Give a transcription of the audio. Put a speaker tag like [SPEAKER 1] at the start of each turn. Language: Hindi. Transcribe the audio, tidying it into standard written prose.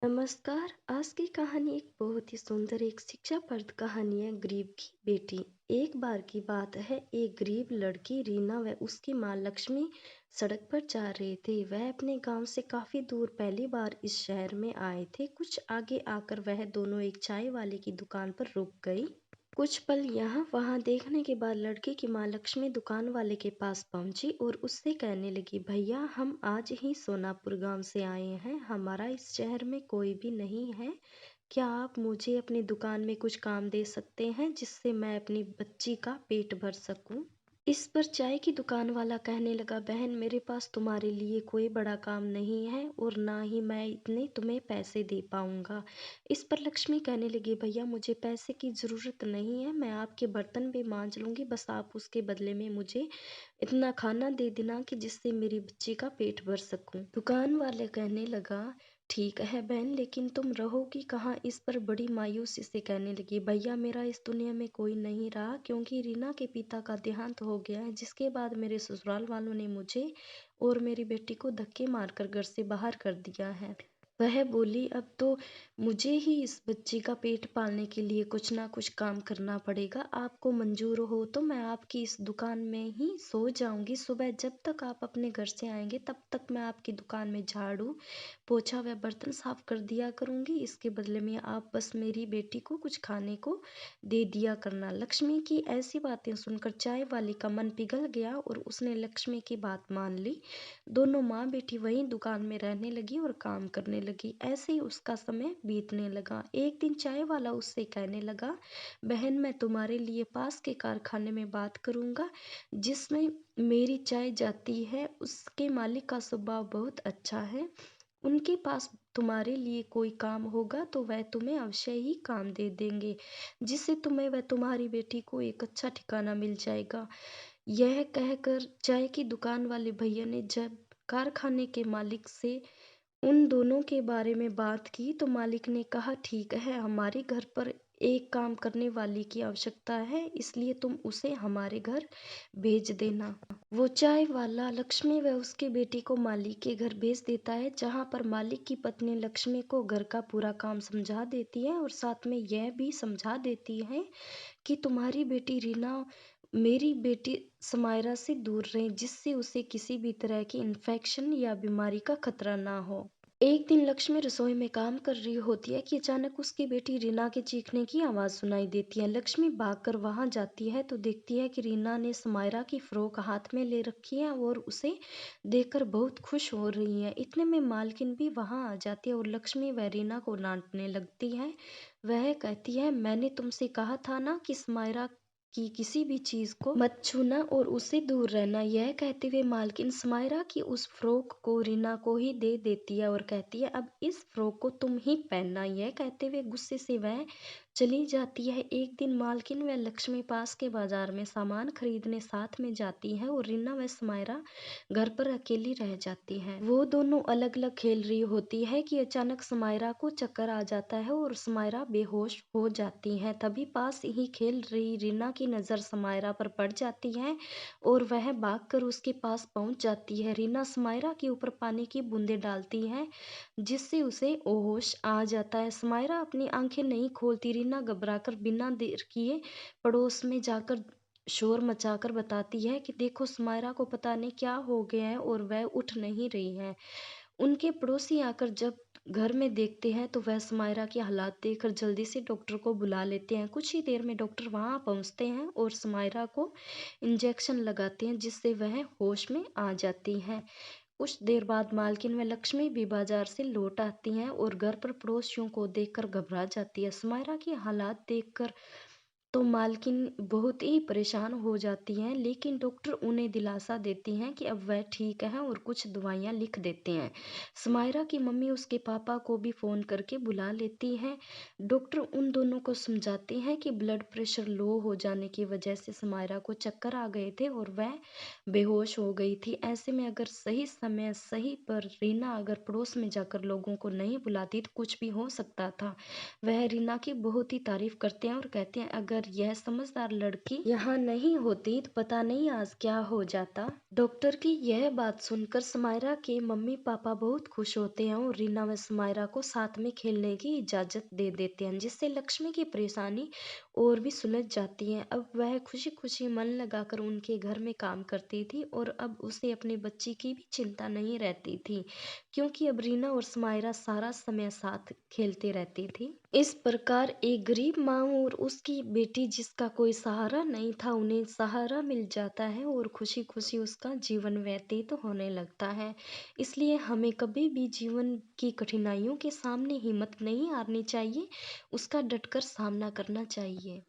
[SPEAKER 1] नमस्कार। आज की कहानी एक बहुत ही सुंदर एक शिक्षाप्रद कहानी है, गरीब की बेटी। एक बार की बात है, एक गरीब लड़की रीना व उसकी माँ लक्ष्मी सड़क पर जा रहे थे। वह अपने गांव से काफी दूर पहली बार इस शहर में आए थे। कुछ आगे आकर वह दोनों एक चाय वाले की दुकान पर रुक गई। कुछ पल यहाँ वहाँ देखने के बाद लड़के की माँ लक्ष्मी दुकान वाले के पास पहुंची और उससे कहने लगी, भैया हम आज ही सोनापुर गांव से आए हैं। हमारा इस शहर में कोई भी नहीं है। क्या आप मुझे अपनी दुकान में कुछ काम दे सकते हैं जिससे मैं अपनी बच्ची का पेट भर सकूं? इस पर चाय की दुकान वाला कहने लगा, बहन मेरे पास तुम्हारे लिए कोई बड़ा काम नहीं है और ना ही मैं इतने तुम्हें पैसे दे पाऊंगा। इस पर लक्ष्मी कहने लगी, भैया मुझे पैसे की ज़रूरत नहीं है, मैं आपके बर्तन भी मांज लूंगी, बस आप उसके बदले में मुझे इतना खाना दे देना कि जिससे मेरी बच्ची का पेट भर सकूं। दुकान वाले कहने लगा, ठीक है बहन, लेकिन तुम रहोगी कहाँ? इस पर बड़ी मायूसी से कहने लगी, भैया मेरा इस दुनिया में कोई नहीं रहा, क्योंकि रीना के पिता का देहांत हो गया है, जिसके बाद मेरे ससुराल वालों ने मुझे और मेरी बेटी को धक्के मारकर घर से बाहर कर दिया है। वह बोली, अब तो मुझे ही इस बच्ची का पेट पालने के लिए कुछ ना कुछ काम करना पड़ेगा। आपको मंजूर हो तो मैं आपकी इस दुकान में ही सो जाऊंगी। सुबह जब तक आप अपने घर से आएंगे तब तक मैं आपकी दुकान में झाड़ू पोछा व बर्तन साफ कर दिया करूंगी। इसके बदले में आप बस मेरी बेटी को कुछ खाने को दे दिया करना। लक्ष्मी की ऐसी बातें सुनकर चाय वाली का मन पिघल गया और उसने लक्ष्मी की बात मान ली। दोनों माँ बेटी वहीं दुकान में रहने लगी और काम करने लगी। ऐसे ही उसका समय बीतने लगा। एक दिन चाय वाला उससे कहने लगा, बहन मैं तुम्हारे लिए पास के कारखाने में बात करूंगा जिसमें मेरी चाय जाती है। उसके मालिक का स्वभाव बहुत अच्छा है। उनके पास तुम्हारे लिए कोई काम होगा तो वह तुम्हें अवश्य ही काम दे देंगे, जिससे तुम्हें व तुम्हारी बेटी को एक अच्छा ठिकाना मिल जाएगा। यह कहकर चाय की दुकान वाले भैया ने जब कारखाने के मालिक से उन दोनों के बारे में बात की तो मालिक ने कहा, ठीक है, हमारे घर पर एक काम करने वाली की आवश्यकता है, इसलिए तुम उसे हमारे घर भेज देना। वो चाय वाला लक्ष्मी व उसकी बेटी को मालिक के घर भेज देता है, जहाँ पर मालिक की पत्नी लक्ष्मी को घर का पूरा काम समझा देती है और साथ में यह भी समझा देती है कि तुम्हारी बेटी रीना मेरी बेटी समायरा से दूर रहे, जिससे उसे किसी भी तरह की इन्फेक्शन या बीमारी का खतरा ना हो। एक दिन लक्ष्मी रसोई में काम कर रही होती है कि अचानक उसकी बेटी रीना के चीखने की आवाज सुनाई देती है। लक्ष्मी भागकर वहां जाती है तो देखती है कि रीना ने समायरा की फ्रॉक हाथ में ले रखी है और उसे देखकर बहुत खुश हो रही है। इतने में मालकिन भी वहां आ जाती है और लक्ष्मी व रीना को डांटने लगती है। वह कहती है, मैंने तुमसे कहा था ना कि समायरा की किसी भी चीज को मत छूना और उससे दूर रहना। यह कहते हुए मालकिन समायरा की उस फ्रॉक को रीना को ही दे देती है और कहती है, अब इस फ्रॉक को तुम ही पहनना। यह कहते हुए गुस्से से वह चली जाती है। एक दिन मालकिन व लक्ष्मी पास के बाजार में सामान खरीदने साथ में जाती है और रीना व समायरा घर पर अकेली रह जाती है। वो दोनों अलग अलग खेल रही होती है कि अचानक समायरा को चक्कर आ जाता है और समायरा बेहोश हो जाती है। तभी पास ही खेल रही रीना की नजर समायरा पर पड़ जाती है और वह भागकर उसके पास पहुंच जाती है। रीना समायरा के ऊपर पानी की बूंदें डालती है, जिससे उसे होश आ जाता है। समायरा अपनी आंखें नहीं खोलती। रीना घबराकर बिना देर किए पड़ोस में जाकर शोर मचाकर बताती है कि देखो, समायरा को पता नहीं क्या हो गया है और वह उठ नहीं रही है। उनके पड़ोसी आकर जब घर में देखते हैं तो वह समायरा के हालात देखकर जल्दी से डॉक्टर को बुला लेते हैं। कुछ ही देर में डॉक्टर वहां पहुंचते हैं और समायरा को इंजेक्शन लगाते हैं, जिससे वह होश में आ जाती है। कुछ देर बाद मालकिन व लक्ष्मी भी बाजार से लौट आती हैं और घर पर पड़ोसियों को देखकर घबरा जाती है। समायरा की हालात देखकर तो मालकिन बहुत ही परेशान हो जाती हैं, लेकिन डॉक्टर उन्हें दिलासा देती हैं कि अब वह ठीक है और कुछ दवाइयाँ लिख देते हैं। समायरा की मम्मी उसके पापा को भी फ़ोन करके बुला लेती हैं। डॉक्टर उन दोनों को समझाते हैं कि ब्लड प्रेशर लो हो जाने की वजह से समायरा को चक्कर आ गए थे और वह बेहोश हो गई थी। ऐसे में अगर सही समय सही पर रीना अगर पड़ोस में जाकर लोगों को नहीं बुलाती तो कुछ भी हो सकता था। वह रीना की बहुत ही तारीफ करते हैं और कहते हैं, अगर यह समझदार लड़की यहाँ नहीं होती तो पता नहीं आज क्या हो जाता। डॉक्टर की यह बात सुनकर समायरा के मम्मी पापा बहुत खुश होते हैं और रीना व समायरा को साथ में खेलने की इजाजत दे देते हैं, जिससे लक्ष्मी की परेशानी और भी सुलझ जाती है। अब वह खुशी खुशी मन लगाकर उनके घर में काम करती थी और अब उसे अपने बच्ची की भी चिंता नहीं रहती थी, क्योंकि अब रीना और समायरा सारा समय साथ खेलते रहती थी। इस प्रकार एक गरीब माँ और उसकी बेटी जिसका कोई सहारा नहीं था, उन्हें सहारा मिल जाता है और खुशी खुशी उसका जीवन व्यतीत होने लगता है। इसलिए हमें कभी भी जीवन की कठिनाइयों के सामने हिम्मत नहीं हारनी चाहिए, उसका डटकर सामना करना चाहिए।